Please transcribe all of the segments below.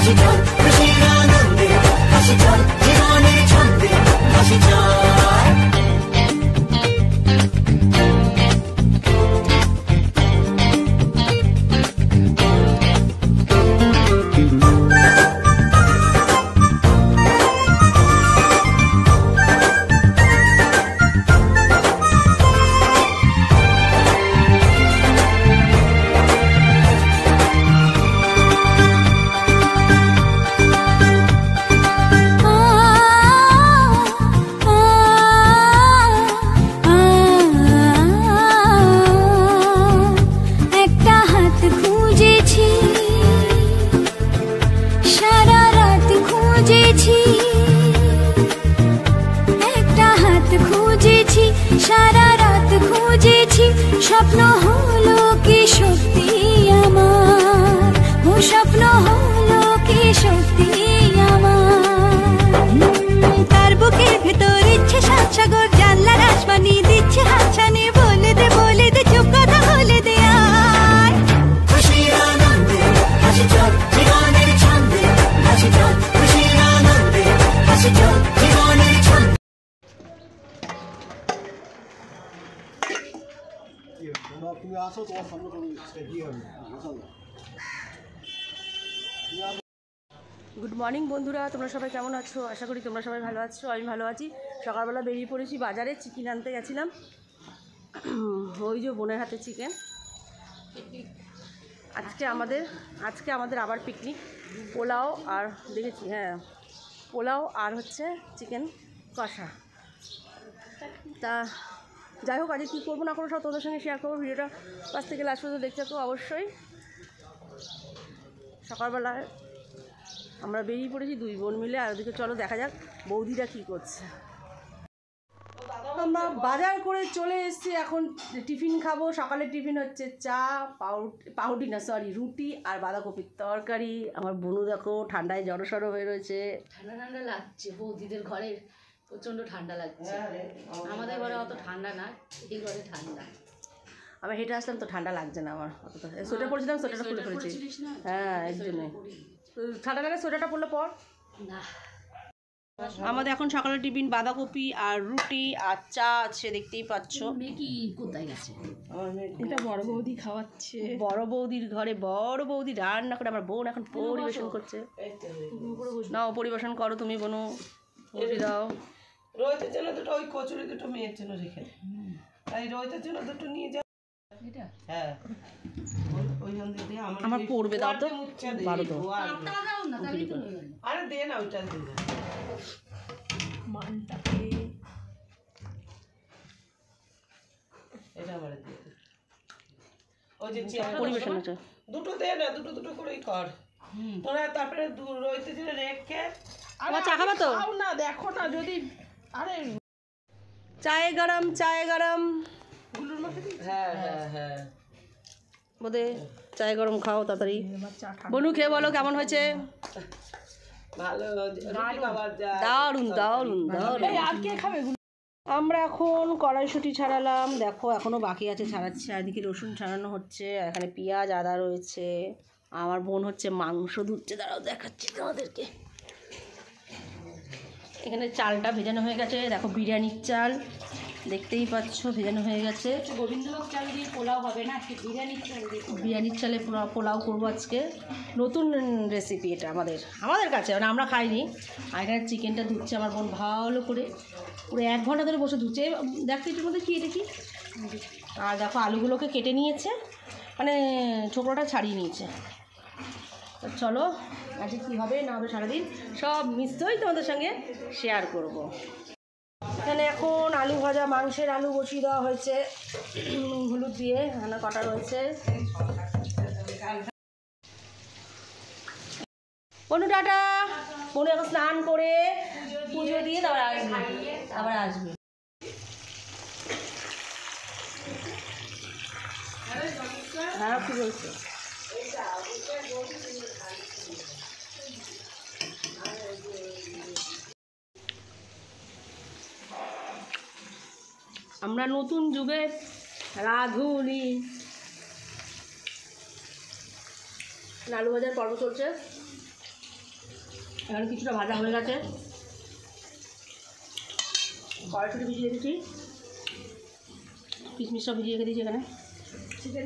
হাসি চল খুশির আনন্দে, হাসি চল জীবনের ছন্দে, হাসি চল। স্বপ্ন হলো কি সত্যি আমার, ও স্বপ্ন হলো কি সত্যি আমার। তার বুকের ভেতর ইচ্ছে সাত সাগর, জানলার আসমানি দিচ্ছে হাতছানি, বলে দে চুপ কথা বলে দে আর। খুশির আনন্দে হাসি চল জীবনের ছন্দে, হাসি চল খুশির আনন্দে, হাসি চল জীবনের ছন্দে। তুমি আসো, তোমার সামনে কোনো কি হবে। গুড মর্নিং বন্ধুরা, তোমরা সবাই কেমন আছো? আশা করি তোমরা সবাই ভালো আছো। আমি ভালো আছি। সকালবেলা বেরিয়ে পড়েছি বাজারে, চিকেন আনতে গেছিলাম। ওই যে বোনের হাতে চিকেন। আজকে আমাদের আবার পিকনিক। পোলাও আর দেখেছি, হ্যাঁ পোলাও আর হচ্ছে চিকেন কষা। তা যাই হোক, আজকে কী করবো না করবো সব তোমাদের সঙ্গে শেয়ার করবো। ভিডিওটা কাছ থেকে লাস্ট পর্যন্ত দেখতে থাকো অবশ্যই। সকালবেলায় আমরা বেরিয়ে পড়েছি দুই বোন মিলে, আর ওদিকে চলো দেখা যাক বৌদিরা কী করছে। আমরা বাজার করে চলে এসেছি, এখন টিফিন খাবো। সকালের টিফিন হচ্ছে চা, রুটি আর বাঁধাকপির তরকারি। আমার বোনু দেখো ঠান্ডায় জড়সড় হয়ে রয়েছে। ঠান্ডা লাগছে, বৌদিদের ঘরে প্রচণ্ড ঠান্ডা লাগছে। আমাদের ঘরে অত ঠান্ডা না, এই ঘরে ঠান্ডা। আমি হেঁটে আসলাম তো ঠান্ডা লাগছে না আমার অতটা। সোয়েটার পরেছিলাম, সোয়েটারটা খুলে ফেলেছি। হ্যাঁ এর জন্যই ঠান্ডা লাগে, সোয়েটারটা পরলে পর না। আমাদের এখন সকালের টিফিন বাঁধাকপি আর রুটি আর চা আছে, দেখতেই পাচ্ছ। মেকি কোথায় গেছে? এটা বড় বৌদি খাওয়াচ্ছে। বড় বৌদির ঘরে বড় বৌদি রান্না করে আমার বোন এখন পরিবেশন করছে। নাও পরিবেশন করো তুমি বোনু, দাও। রোহিতের জন্য দুটো, ওই কচুরি দুটো মেয়ের জন্য রেখে, তাই রোহিতের জন্য দুটো নিয়ে যাও। হ্যাঁ ওইখান থেকে আমার পড়বে, দাও তো বারো তো। আরে দে না, ওইটা দে না। মানটাকে এটা আমার দিয়ে ওই যে পরিবেশন আছে, দুটো দে না, দুটো দুটো করেই কর তোরা। তারপরে রোহিতের জন্য রেখে চা খাবা তো? না দেখো না যদি, আরে চায়ে গরম চায়ে গরম। হ্যাঁ হ্যাঁ হ্যাঁ বোধে চায়ে গরম খাও তাড়াতাড়ি। বনু খেয়ে বলো কেমন হয়েছে। ভালো, দারুন দারুন দারুন। আমরা এখন কড়াইশুঁটি ছাড়ালাম, দেখো এখনও বাকি আছে ছাড়াচ্ছে। এদিকে রসুন ছাড়ানো হচ্ছে, এখানে পেঁয়াজ আদা রয়েছে। আমার বোন হচ্ছে মাংস ধুচ্ছে, দাঁড়াও দেখাচ্ছি তোমাদেরকে। এখানে চালটা ভেজানো হয়ে গেছে, দেখো বিরিয়ানির চাল দেখতেই পাচ্ছ ভেজানো হয়ে গেছে। গোবিন্দভোগ চাল দিয়ে পোলাও হবে না, বিরিয়ানির চাল দিয়ে বিরিয়ানির চালে পোলাও করবো আজকে। নতুন রেসিপি এটা আমাদের কাছে, মানে আমরা খাইনি। আর এখানে চিকেনটা ধুচ্ছে আমার বোন ভালো করে, পুরো 1 ঘন্টা ধরে বসে ধুচ্ছে। দেখো এটার মধ্যে কি, এটা কি। আর দেখো আলুগুলোকে কেটে নিয়েছে, মানে ছোকরাটা ছাড়িয়ে নিয়েছে। তো চলো আজকে কী হবে না হবে সারাদিন সব নিশ্চয়ই তোমাদের সঙ্গে শেয়ার করব। এখানে এখন আলু ভাজা, মাংসের আলু বসিয়ে দেওয়া হয়েছে হলুদ দিয়ে, এখানে কাটা রয়েছে। বনু টাটা। বনু এখন স্নান করে পুজো দিয়ে আবার আসবে। হ্যাঁ কি বলছো? আমরা নতুন যুগে রাঁধুনি। আলু ভাজার পর্ব চলছে। এখানে কিছুটা ভাজা হয়ে গেছে, কড়াইশুঁটি ভিজিয়ে রেখেছি, কিশমিশ সব ভিজিয়ে রেখে দিয়েছি এখানে। চিকেন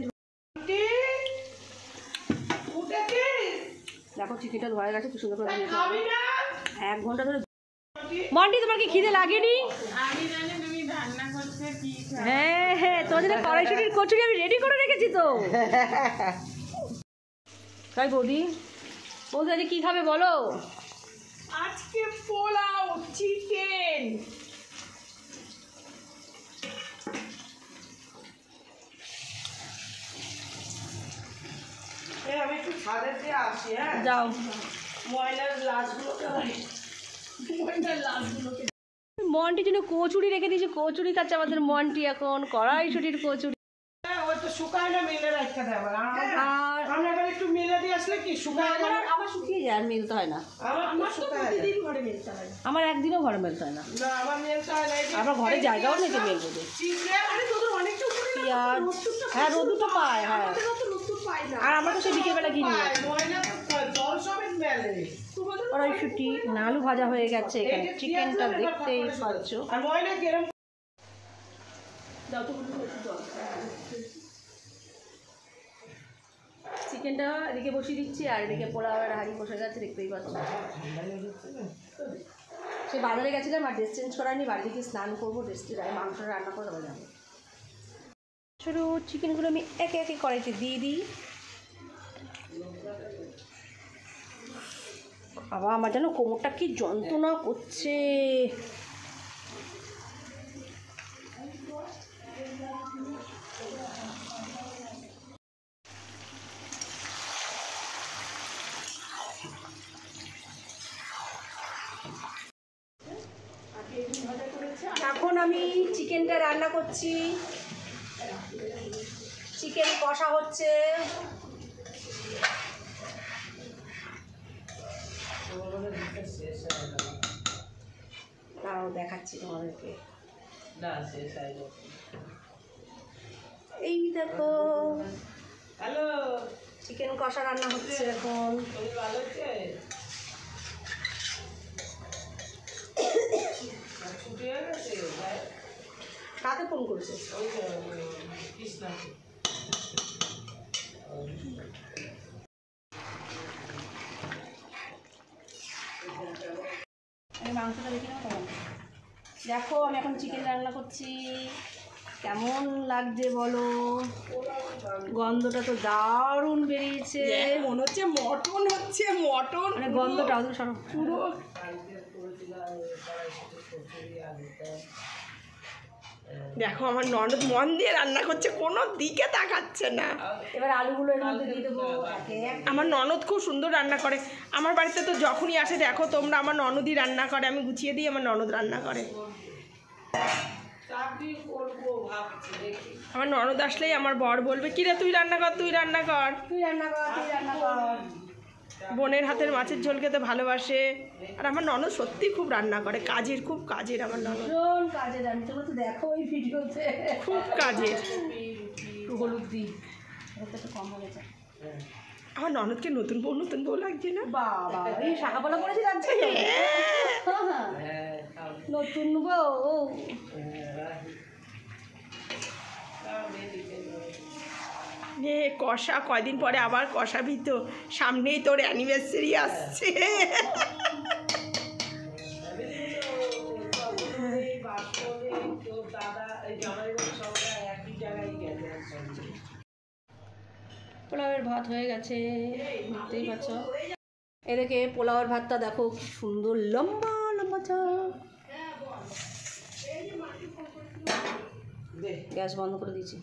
দেখো চিকেনটা ধোয়া গেছে, কি সুন্দর করে 1 ঘন্টা ধরে। মন্টি তোমার কি খিদে লাগেনি? হ্যাঁ হ্যাঁ, তোমার জন্য কড়াইশুঁটির কচুরি আমি রেডি করে রেখেছি তো। তাই বৌদি, বৌদি আজকে কী খাবে বলো? আজকে পোলাও চিকেন। আমি একটু ছাদের দিয়ে আসি। হ্যাঁ যাও। ময়লার লাশগুলোকে মন্টির জন্য কচুরি রেখে দিয়েছি, কচুরি খাচ্ছে আমাদের মন্টি এখন, কড়াইশুঁটির কচুরি। ওই তো শুকায় না, মেলে রাখতে দেয় আবার। আর আমরা এবার একটু মেলে দিয়ে আসলে কি শুকায় গেল। আবার শুকিয়ে যায়, আর মেলতে হয় না। আমার শুকায় দিন ঘরে মেলতে হয় না। আমার একদিনও ঘরে মেলতে হয় না, না আমার মেলতে হয় না। আমার ঘরে জায়গাও নেই তো মেলবো যে। পেঁয়াজ, হ্যাঁ রোদুটো পায়, হ্যাঁ। আর আমরা তো সে বিকেলবেলা কিনি। কড়াইশুঁটি আলু ভাজা হয়ে গেছে, এখানে চিকেনটা দেখতেই পাচ্ছ। চিকেনটা এদিকে বসিয়ে দিচ্ছি, আর এদিকে পোলাওয়ের হাঁড়ি বসে গেছে, দেখতেই পাচ্ছ। সে বাজারে গেছিলাম আর ড্রেস চেঞ্জ করায়নি, বাড়ি থেকে স্নান করবো, ড্রেসটি মাংস রান্না করে তবে যাবো। ছোটো চিকেনগুলো আমি একে একে কড়াইতে দিয়ে দিই। বাবা আমার যেন কোমরটা কি যন্ত্রণা করছে। এখন আমি চিকেনটা রান্না করছি, চিকেন কষা হচ্ছে। তাও দেখাচ্ছি তোমাদেরকে। এই দেখো হ্যালো, চিকেন কষা রান্না হচ্ছে এখন। কাকে ফোন করেছে? আমি মাংসটা দেখি না কেমন। দেখো আমি এখন চিকেন রান্না করছি, কেমন লাগছে বলো? গন্ধটা তো দারুণ বেরিয়েছে, মনে হচ্ছে মটন হচ্ছে, মটন মানে গন্ধটা পুরো। দেখো আমার ননদ মন দিয়ে রান্না করছে, কোনো দিকে তাকাচ্ছে না। এবার আলুগুলো এর মধ্যে দিয়ে দেবো একে এক। আমার ননদ খুব সুন্দর রান্না করে। আমার বাড়িতে তো যখনই আসে দেখো তোমরা, আমার ননদই রান্না করে, আমি গুছিয়ে দিই, আমার ননদ রান্না করে। আমার ননদ আসলেই আমার বর বলবে, কিরে তুই রান্না কর, তুই রান্না কর। তুই রান্না কর, তুই রান্না কর। বোনের হাতের মাছের ঝোল খেতে ভালোবাসে। আর আমার ননদ সত্যি খুব রান্না করে, কাজের, খুব কাজের আমার ননদ, ভীষণ কাজের। আমি তোমরা তো দেখো ওই ভিডিওতে, খুব কাজের। একটু হলুদ দিই, এটা একটু কম হয়ে যায়। আমার ননদকে নতুন বউ লাগছে না? বাবা এই শাখাপালা করেছি যাচ্ছে নতুন বউ। নে কষা, কয়দিন পরে আবার কষাবি তো, সামনেই তোর অ্যানিভার্সারি আসছে। পোলাওয়ের ভাত হয়ে গেছে, দেখতেই পাচ্ছ। এদিকে পোলাওয়ের ভাতটা দেখো কি সুন্দর লম্বা লম্বা চাপ। গ্যাস বন্ধ করে দিয়েছি।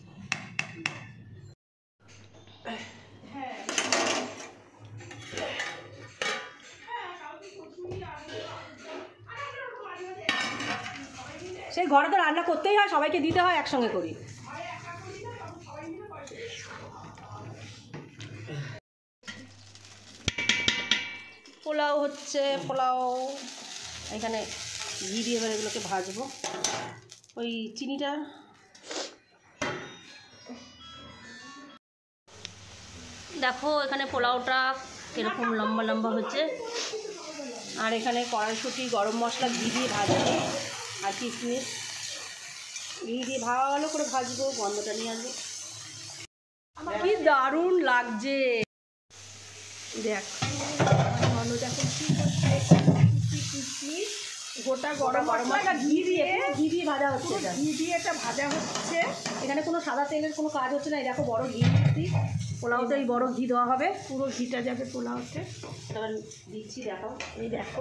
সেই ঘরে তো রান্না করতেই হয়, সবাইকে দিতে হয়, একসঙ্গে করি। পোলাও হচ্ছে, পোলাও এখানে ঘি দিয়ে এবার এগুলোকে ভাজবো। ওই চিনিটা দেখো, এখানে পোলাওটা কীরকম লম্বা লম্বা হচ্ছে। আর এখানে কড়াইশুঁটি, গরম মশলা, ঘি দিয়ে ভাজবো আর কিশমিশ ঘি দিয়ে ভালো করে ভাজবো, গন্ধটা নিয়ে আসবো। কি দারুণ লাগছে দেখ, গন্ধ দেখো কি করছে, কিশমিশ গোটা গরম মশলা ঘি দিয়ে ভাজা হচ্ছে, ঘি দিয়ে এটা ভাজা হচ্ছে। এখানে কোনো সাদা তেলের কোনো কাজ হচ্ছে না। এই দেখো বড় ঘি দিচ্ছি, পোলাওতে এই বড় ঘি দেওয়া হবে, পুরো ঘিটা যাবে পোলাওতে। এবার দিচ্ছি, দেখো এই দেখো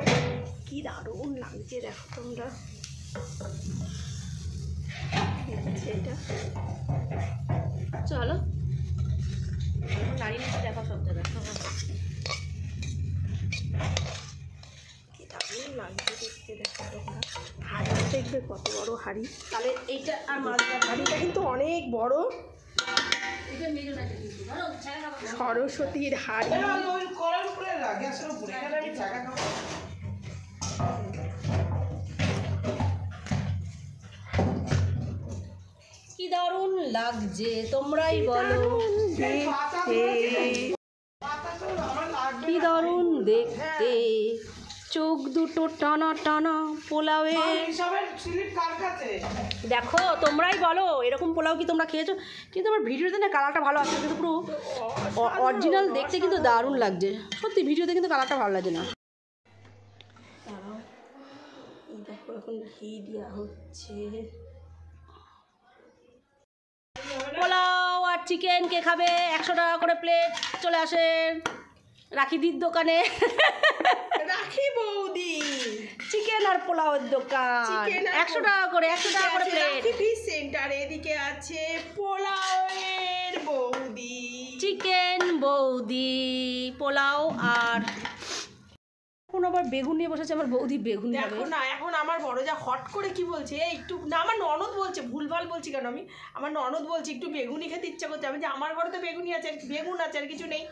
কি দারুণ লাগছে, দেখো তোমরা এটা। চলো নাড়িয়ে নিচ্ছি, দেখো সব জায়গায় কি দারুণ লাগছে দেখতে। দেখো তোমরা হাড়ি দেখবে কত বড় হাড়ি, তাহলে এইটা আর মাছ হাড়িটা কিন্তু অনেক বড়, সরস্বতীর হাড়ি। কি দারুণ লাগছে তোমরাই বলো, কি দারুণ দেখতে, চোখ দুটো টানা টানা পোলাওয়ে। দেখো তোমরাই বলো এরকম পোলাও কি তোমরা খেয়েছো? কিন্তু আমার ভিডিওতে না কালারটা ভালো আসছে, কিন্তু পুরো অরিজিনাল দেখতে কিন্তু দারুণ লাগছে সত্যি। ভিডিওতে কিন্তু কালারটা ভালো লাগছে না। দেখো এখন ঘি দেওয়া হচ্ছে। পোলাও আর চিকেন কে খাবে? 100 টাকা করে প্লেট, চলে আসেন রাখিদির দোকানে। রাখি বৌদি চিকেন আর পোলাওয়ের দোকান, 100 টাকা করে, 100 টাকা করে প্লেট। ফিশ সেন্টার এদিকে আছে পোলাওয়ের বৌদি, চিকেন বৌদি, পোলাও। আর এখন আবার বেগুন নিয়ে বসেছে আমার বৌদি, বেগুন দেখো না। এখন আমার বড় যা হট করে কি বলছে, একটু না আমার ননদ বলছে, ভুলভাল বলছি কেন আমি, আমার ননদ বলছে একটু বেগুনি খেতে ইচ্ছা করছে। আমি যে আমার ঘরে তো বেগুনি আছে, বেগুন আছে, আর কিছু নেই।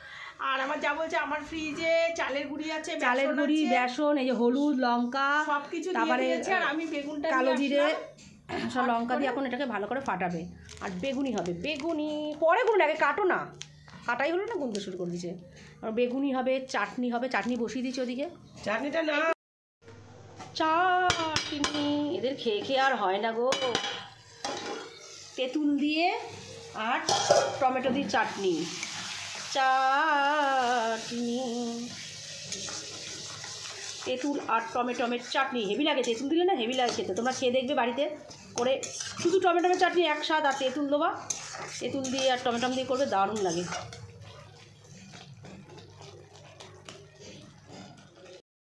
আর আমার যা বলছে আমার ফ্রিজে চালের গুঁড়ি আছে, চালের গুঁড়ি, বেসন, এই যে হলুদ, লঙ্কা সব কিছু দিয়ে দিয়েছে। আর আমি বেগুনটা, কালো জিরে, সব লঙ্কা দিয়ে এখন এটাকে ভালো করে ফাটাবে। আর বেগুনি হবে, বেগুনি পরে গুলো আগে কাটো না, কাটাই হলো না, গুনতে শুরু করে দিয়েছে। আর বেগুনি হবে, চাটনি হবে, চাটনি বসিয়ে দিচ্ছি ওদিকে। চাটনিটা না, চাটনি এদের খেয়ে খেয়ে আর হয় না গো। তেঁতুল দিয়ে আর টমেটো দিয়ে চাটনি, চাটনি, তেঁতুল আর টমেটোমের চাটনি হেভি লাগে। তেঁতুল দিলে না হেভি লাগে খেতে, তোমরা খেয়ে দেখবে বাড়িতে করে। শুধু টমেটোমের চাটনি একসাথ আর তেঁতুল দেবা, তেঁতুল দিয়ে আর টমেটো দিয়ে করবে, দারুণ লাগে।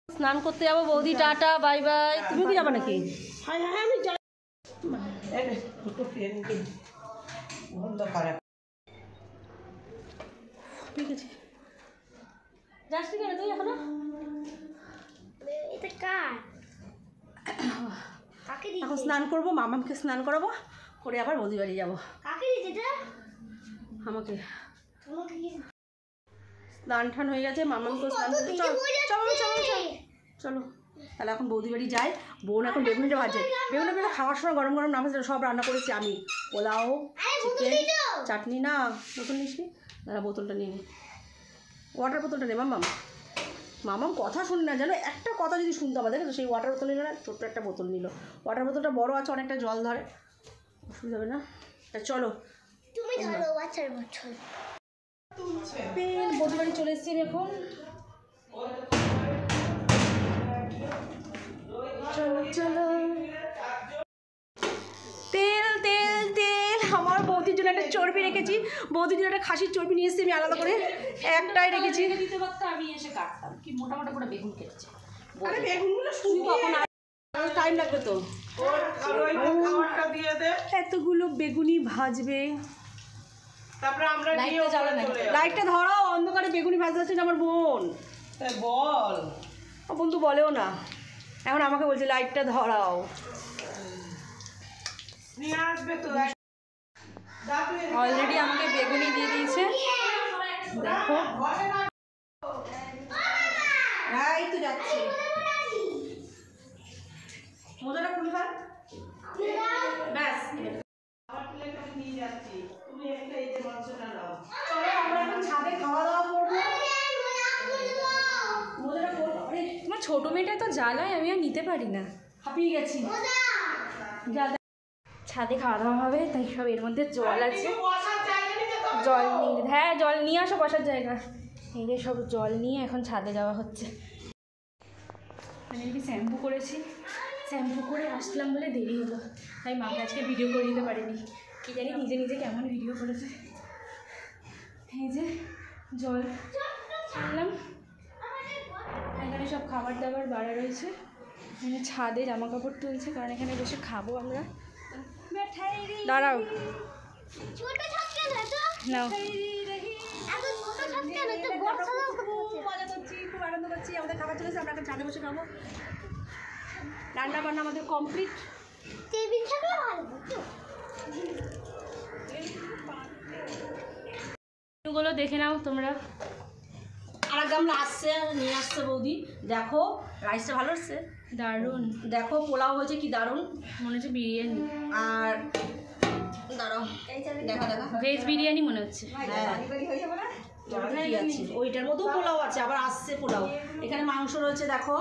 স্নান করতে যাবো বৌদি, টাটা বাই বাই। তুমি কি যাবে নাকি? হ্যাঁ হ্যাঁ আমি যাই। ঠিক আছে, যাচ্ছি কেন তুই এখনো? এটা কার? কাকে দিয়েছে? এখন স্নান করবো, মামাকে স্নান করাবো, করে আবার বৌদি বাড়ি যাবো। কাকে দিয়েছে এটা? আমাকে। তোমাকে কি? স্নান টান হয়ে গেছে, মামাকে স্নান করতে চলো চলো চলো চলো। তাহলে এখন বৌদি বাড়ি যাই। বোন এখন বেগুনিটা ভাজে, বেগুনিটা খাওয়ার সময় গরম গরম নামাজ সব রান্না করেছি আমি, পোলাও, চিকেন, চাটনি। না বোতল নিস নি, দাদা বোতলটা নিয়ে নি, ওয়াটার বোতলটা নে। মামাম কথা শুনি না জানো, একটা কথা যদি শুনতে আমাদের, তো সেই ওয়াটার বোতল নিল না, ছোট্ট একটা বোতল নিল। ওয়াটার বোতলটা বড় আছে, অনেকটা জল ধরে, অসুবিধা হবে না। তা চলো তুমি ধরো ওয়াটার বোতল। বৌদি বাড়ি চলে এসেছি এখন। চলো চলো, তেল তেল তেল। আমার বৌদির জন্য একটা চর্বি রেখেছি, বৌদির জন্য একটা খাসির চর্বি নিয়ে এসেছি আমি আলাদা করে, একটাই রেখেছি। দিতে পারতো আমি এসে কাটতাম, কি মোটা মোটা করে বেগুন কেটেছে। আরে বেগুনগুলো কখন টাইম লাগবে তো, এতগুলো বেগুনি ভাজবে। তারপরে আমরা লাইটটা ধরাও, অন্ধকারে বেগুনি ভাজতে হচ্ছে আমার বোন। বল, বোন তো বলেও না, এখন আমাকে বলছে লাইটটা ধরাও। অলরেডি আমাকে বেগুনি দিয়ে দিয়েছে, দেখো। এই তো যাচ্ছে, মোজাটা খুলে ফেল, ব্যাস। চলো আমরা এখন ছাদে খাওয়া দাওয়া করবো। মোজাটা তোমার ছোট মেয়েটা তো জ্বালায়, আমি আর নিতে পারি না, হাঁপিয়ে গেছি। ছাদে খাওয়া দাওয়া হবে, তাই সব এর মধ্যে জল আছে, জল নিয়ে, হ্যাঁ জল নিয়ে আসো বসার জায়গা। এই যে সব জল নিয়ে এখন ছাদে যাওয়া হচ্ছে। আমি কি শ্যাম্পু করেছি, শ্যাম্পু করে আসলাম বলে দেরি হলো, তাই মাকে আজকে ভিডিও করে দিতে পারিনি। কি জানি নিজে নিজে কেমন ভিডিও করেছে। এই যে জল আনলাম, এখানে সব খাবার দাবার বাড়া রয়েছে, এখানে ছাদে জামা কাপড় তুলছে, কারণ এখানে বসে খাবো আমরা। দাঁড়াও নাও, খুব আনন্দ করছি, আমাদের খাবার চলেছে, আমরা এখন ছাদে বসে খাবো। রান্না বান্না আমাদের কমপ্লিট। গুলো দেখে নাও তোমরা। আর গামলা আসছে, নিয়ে আসছে বৌদি। দেখো রাইসটা ভালো হচ্ছে, দারুণ। দেখো পোলাও হয়েছে কি দারুণ, মনে হচ্ছে বিরিয়ানি। আর দাঁড়াও দেখা দেখা ভেজ বিরিয়ানি মনে হচ্ছে। কি আছে ওইটার মধ্যেও পোলাও আছে, আবার আসছে পোলাও। এখানে মাংস রয়েছে দেখো,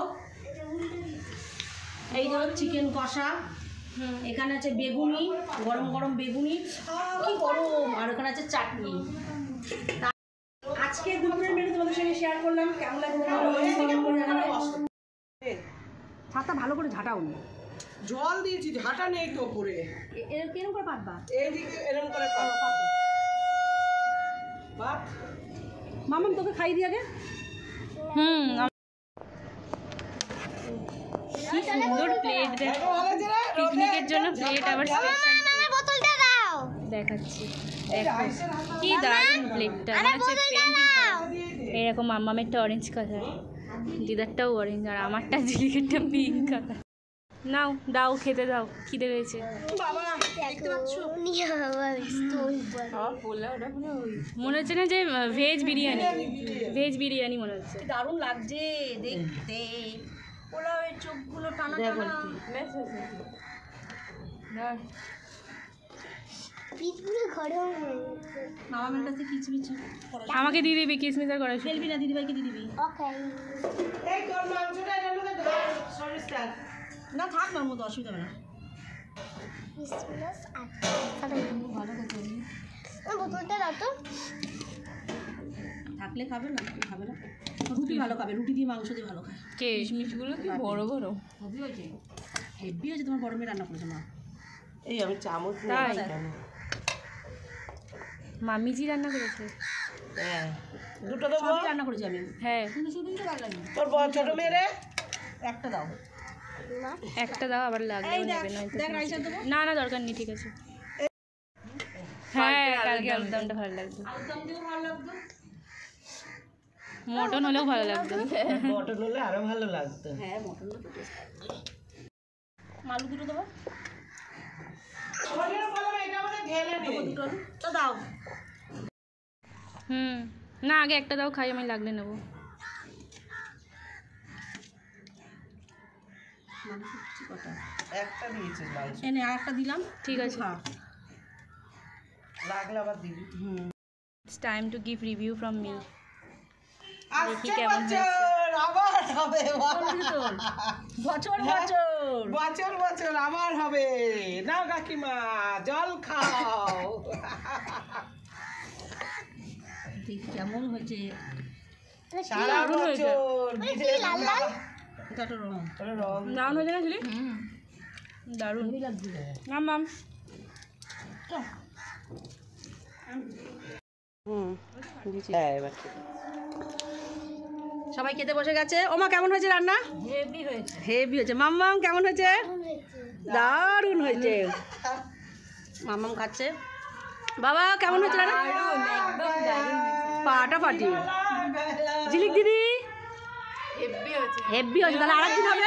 এই ধরো চিকেন কষা, এখানে আছে বেগুনি, গরম গরম বেগুনি, কি গরম, আর ওখানে আছে চাটনি। আজকে দুপুরের মেনু তোমাদের সঙ্গে শেয়ার করলাম, কেমন লাগবে ছাদটা ভালো করে ঝাঁটাও নি, জল দিয়েছি, ঝাঁটা নেই তো করে, এরকম করে পাতবা, এইদিকে এরকম করে পাত। মামাম তোকে খাই দিয়ে আগে। কি সুন্দর প্লেট, দেখো পিকনিকের জন্য প্লেট, আবার স্পেশাল দেখাচ্ছি। দেখো কি দারুণ প্লেটটা, মনে হচ্ছে পেন্টিং এরকম। মামামেরটা অরেঞ্জ কালার, দিদারটাও অরেঞ্জ, আর আমারটা ঝিলিকেরটা পিঙ্ক কালার। নাও দাও, খেতে দাও, খিদে পেয়েছে। মনে হচ্ছে না যে ভেজ বিরিয়ানি, ভেজ বিরিয়ানি মনে হচ্ছে। দারুণ লাগছে দেখতে, পোলাওয়ের চোখগুলো টানা টানা। মামামের কাছে কিচমিচি আমাকে দিয়ে দিবি কিসমিস আর কড়াইশুঁটি। ফেলবি না, দিদিভাইকে দিয়ে দিবি। এই তোর মাংসটা এটার মধ্যে দাও, সরিষা। না থাক, আমার মতো অসুবিধা হবে না। থাকলে খাবে না, খাবে না, রুটি ভালো খাবে, রুটি দিয়ে মাংস দিয়ে ভালো খায়। কিশমিশগুলো কি বড় বড়, হেভি হয়েছে, হেভি হয়েছে। তোমার বড় মেয়ে রান্না করেছে মা। এই আমি চামচ তাই? নিয়ে কেন? মামিজি রান্না করেছে। হ্যাঁ, দুটো দেবো। সবই রান্না করেছি আমি, হ্যাঁ কিন্তু শুধুই তো ভালো লাগে। তোর বড় ছোট মেয়ে একটা দাও, একটা দাও, আবার লাগবে এই দেখ, নেবে নয়তো। দেখ রাইসটা দেবো। না না দরকার নেই, ঠিক আছে। হ্যাঁ কালকে আলুদমটা ভালো লাগবে, আলুদম দিয়েও ভালো লাগতো, মটন হলেও ভালো লাগতো। মটন হলে আরো ভালো লাগতো। হ্যাঁ মটনটা তো টেস্ট। আলু দুটো দেবো, দুটো আলু তো দাও। না আগে একটা দাও, খাই, আমি লাগলে নেবো। একটা দিয়েছিস মাংস, এনে আর একটা দিলাম, ঠিক আছে, খা। লাগলে আবার দিবি। It's time to give review from me. আসছে কেমন বছর, আবার হবে, বছর বছর বছর বছর আবার হবে। নাও কাকিমা জল খাও। দেখি কেমন হয়েছে। সারা বছর এটা তো রং রং দারুণ হয়েছে না ঝুলি? দারুণ লাগছে। মাম মাম। হ্যাঁ এবার সবাই খেতে বসে গেছে। ওমা কেমন হয়েছে রান্না? হেভি হয়েছে, হেভি হয়েছে। মাম্মাম কেমন হয়েছে? দারুণ হয়েছে। মাম্মাম খাচ্ছে। বাবা কেমন হয়েছে রান্না? ফাটাফাটি। ঝিলিক দিদি হেভি হয়েছে। তাহলে আরেকদিন হবে।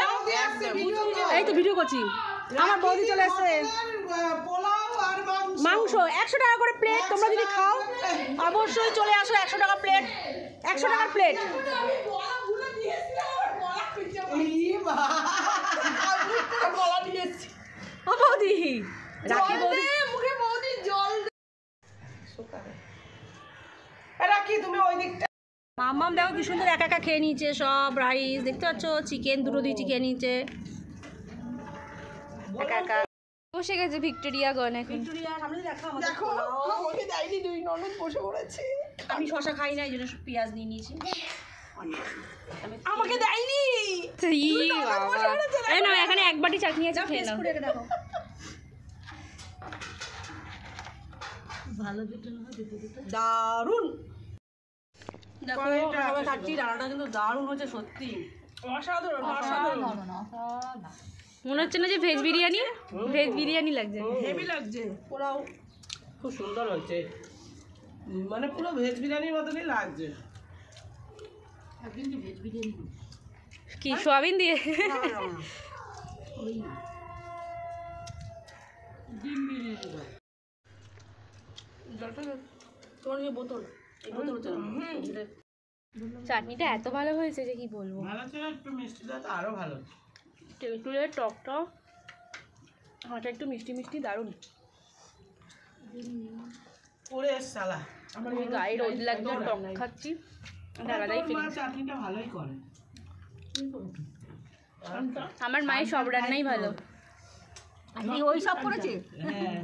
এই তো ভিডিও করছি। আমার বৌদি চলে এসছে। মাংস 100 টাকা করে প্লেট। তোমরা যদি খাও অবশ্যই চলে আসো। 100 টাকা প্লেট, 100 টাকার প্লেট। ও বৌদি রাখি, বৌদি মুখে বৌদি জল রাখি, তুমি ওই দিকটা। মাম্মাম দেখো কি সুন্দর একা একা খেয়ে নিয়েছে সব রাইস, দেখতে পাচ্ছ চিকেন দুটো দিয়েছি খেয়ে নিয়েছে একা একা। বসে গেছে ভিক্টোরিয়া গন এখন। ভিক্টোরিয়া সামনে দেখো দেখো আমাকে দেয়নি, দুই ননদ বসে পড়েছে। আমি শশা খাই না এই জন্য পেঁয়াজ নিয়ে নিয়েছি। আমাকে দেয়নি। না এখানে এক বাটি চাটনি আছে, খেয়ে নাও। দেখো দারুন, দেখো সবাই খাচ্ছি, রান্নাটা কিন্তু দারুণ হচ্ছে সত্যি, অসাধারণ অসাধারণ, মনে হচ্ছে না যে ভেজ বিরিয়ানি লাগছে। হেভি লাগছে। পোলাও খুব সুন্দর হয়েছে, মানে পুরো ভেজ বিরিয়ানির মতনই লাগছে। কি সোয়াবিন দিয়ে? তোমার যে বোতল, এই বোতল চাটনিটা এত ভালো হয়েছে যে কি বলবো। ভালো ছিল, একটু মিষ্টি দাও তো আরো ভালো। তেঁতুলের টকটা, হাঁটা একটু মিষ্টি মিষ্টি, দারুণ। পুরে সালা আমার গায়ে রোদ লাগছে, টক খাচ্ছি, আলাদাই ফিলিং। চাটনিটা ভালোই করে। আমার মায়ের সব রান্নাই ভালো। ওই সব করেছে। হ্যাঁ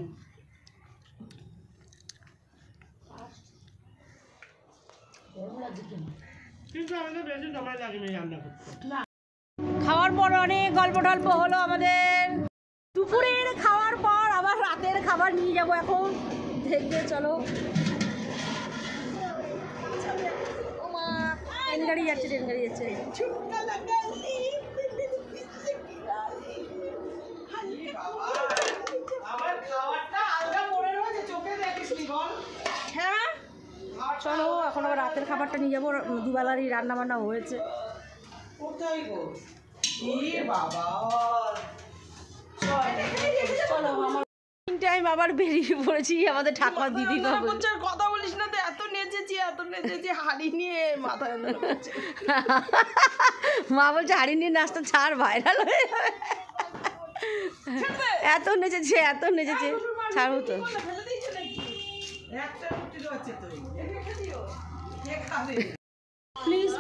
কিন্তু আমাদের বেশি সময় লাগেনি রান্না করতে। খাওয়ার পর অনেক গল্প টল্প হলো আমাদের। দুপুরের খাওয়ার পর আবার রাতের খাবার নিয়ে যাব এখন, দেখবে চলো। ট্রেন গাড়ি যাচ্ছে, ট্রেন গাড়ি যাচ্ছে। আমার খাবারটা আলগা পড়ে রয়েছে, চোখে দেখিসনি বল? হ্যাঁ চলো এখন আবার রাতের খাবারটা নিয়ে যাবো, দুবেলারই রান্না বান্না হয়েছে। কোথায় গো? এ বাবা, চলো আমার টাইম আবার বেরিয়ে পড়েছি আমাদের ঠাকুমা দিদি বাবু। কথা বলিস না তো, এত নেচেছি হাড়ি নিয়ে মাথায় মা বলছে হাড়ি নিয়ে নাচটা ছাড়, ভাইরাল হয়ে যাবে। এত নেচেছে ছাড়ো তো। একটা রুটি রয়েছে তো, কে খাবে? Please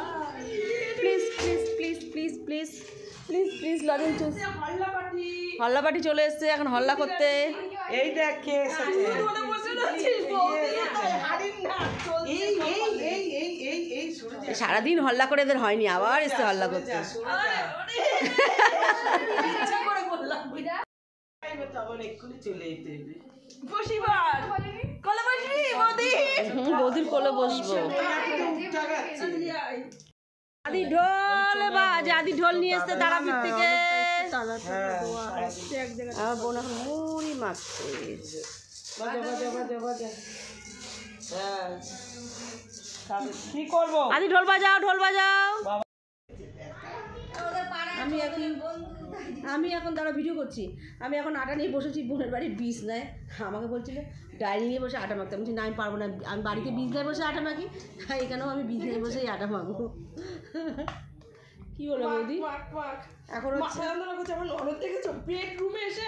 please please please please please please please লজেন চুজ। হল্লা পার্টি চলে এসছে এখন হল্লা করতে। এই দেখ কে এসেছে। সারাদিন হল্লা করে এদের হয়নি, আবার এসছে হল্লা করতে। বৌদির কোলে বসবো। আদি ঢোল বাজে, আদি ঢোল নিয়ে এসছে তারাপীঠ থেকে। আমার বোন এখন মুড়ি মাখছে। কি করবো? আদি ঢোল বাজাও, ঢোল বাজাও। আমি এখন তারা ভিডিও করছি। আমি এখন আটা নিয়ে বসেছি বোনের বাড়ির বীজ নেয়। আমাকে বলছিল ডাইনি নিয়ে বসে আটা মাখতে। আমি বলছি না আমি পারবো না, আমি বাড়িতে বীজ নিয়ে বসে আটা মাখি, এখানেও আমি বীজ নিয়ে বসেই আটা মাখবো। কি বলো বৌদি? এখন হচ্ছে আমার ননদ দেখেছো বেডরুমে এসে,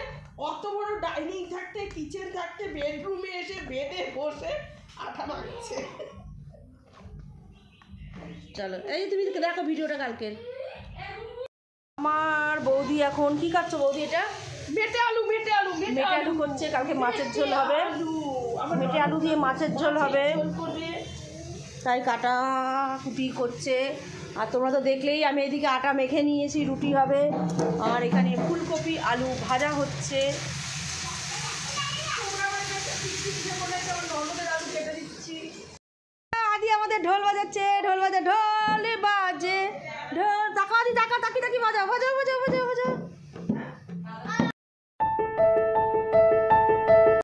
অত বড় ডাইনিং থাকতে, কিচেন থাকতে, বেডরুমে এসে বেডে বসে আটা মাখছে। চলো এই তুমি দেখো ভিডিওটা কালকের। আমার বৌদি এখন কি কাটছো বৌদি? এটা মেটে আলু, মেটে আলু, মেটে আলু করছে, কালকে মাছের ঝোল হবে। মেটে আলু দিয়ে মাছের ঝোল হবে, তাই কাটা কুটি করছে। আর তোমরা তো দেখলেই আমি এদিকে আটা মেখে নিয়েছি, রুটি হবে। আর এখানে ফুলকপি আলু ভাজা হচ্ছে। আদি আমাদের ঢোল বাজাচ্ছে, ঢোল বাজে, ঢোল বাজে, ঢোল। তাকা আদি, তাকা, তাকি